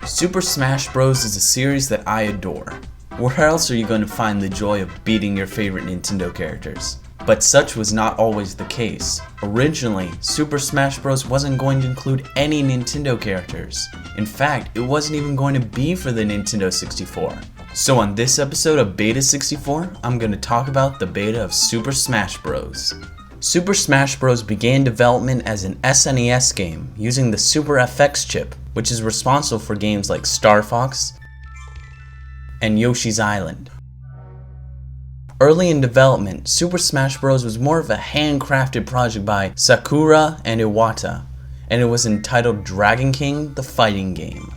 Super Smash Bros. Is a series that I adore. Where else are you going to find the joy of beating your favorite Nintendo characters? But such was not always the case. Originally, Super Smash Bros. Wasn't going to include any Nintendo characters. In fact, it wasn't even going to be for the Nintendo 64. So on this episode of Beta64, I'm going to talk about the beta of Super Smash Bros. Super Smash Bros. Began development as an SNES game using the Super FX chip, which is responsible for games like Star Fox and Yoshi's Island. Early in development, Super Smash Bros. Was more of a handcrafted project by Sakura and Iwata, and it was entitled Dragon King: The Fighting Game.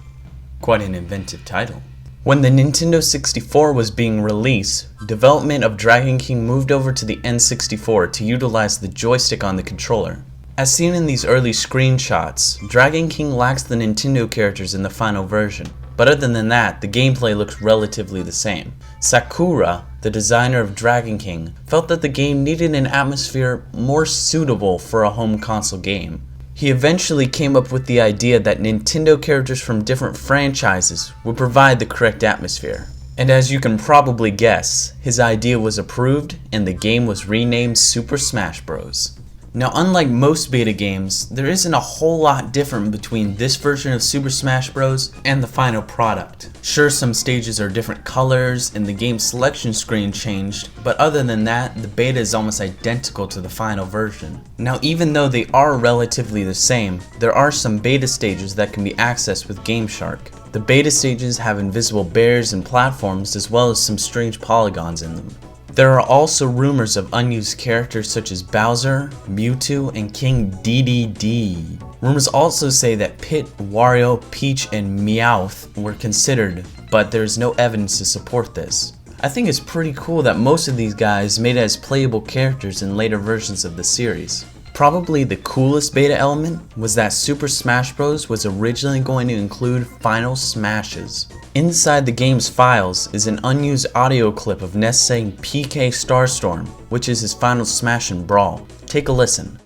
Quite an inventive title. When the Nintendo 64 was being released, development of Dragon King moved over to the N64 to utilize the joystick on the controller. As seen in these early screenshots, Dragon King lacks the Nintendo characters in the final version, but other than that, the gameplay looks relatively the same. Sakura, the designer of Dragon King, felt that the game needed an atmosphere more suitable for a home console game. He eventually came up with the idea that Nintendo characters from different franchises would provide the correct atmosphere. And as you can probably guess, his idea was approved and the game was renamed Super Smash Bros. Now, unlike most beta games, there isn't a whole lot different between this version of Super Smash Bros. And the final product. Sure, some stages are different colors and the game selection screen changed, but other than that, the beta is almost identical to the final version. Now, even though they are relatively the same, there are some beta stages that can be accessed with Game Shark. The beta stages have invisible bears and platforms as well as some strange polygons in them. There are also rumors of unused characters such as Bowser, Mewtwo, and King DDD. Rumors also say that Pit, Wario, Peach, and Meowth were considered, but there is no evidence to support this. I think it's pretty cool that most of these guys made it as playable characters in later versions of the series. Probably the coolest beta element was that Super Smash Bros. Was originally going to include final smashes. Inside the game's files is an unused audio clip of Ness saying PK Starstorm, which is his final smash in Brawl. Take a listen.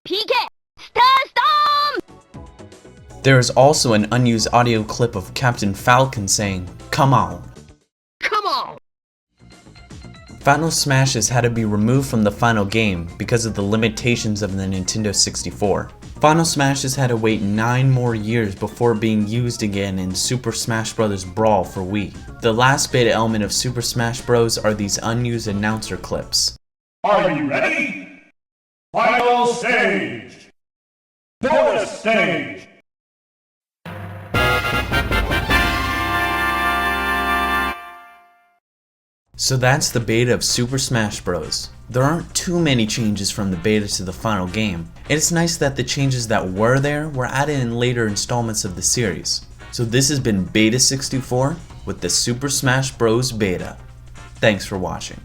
PK Starstorm! There is also an unused audio clip of Captain Falcon saying, "Come on." Come on! Final smashes had to be removed from the final game because of the limitations of the Nintendo 64. Final smashes had to wait 9 more years before being used again in Super Smash Bros. Brawl for Wii. The last beta element of Super Smash Bros. Are these unused announcer clips. Are you ready? Final stage! Bonus stage! So that's the beta of Super Smash Bros. There aren't too many changes from the beta to the final game, and it's nice that the changes that were there were added in later installments of the series. So this has been Beta64 with the Super Smash Bros. Beta. Thanks for watching.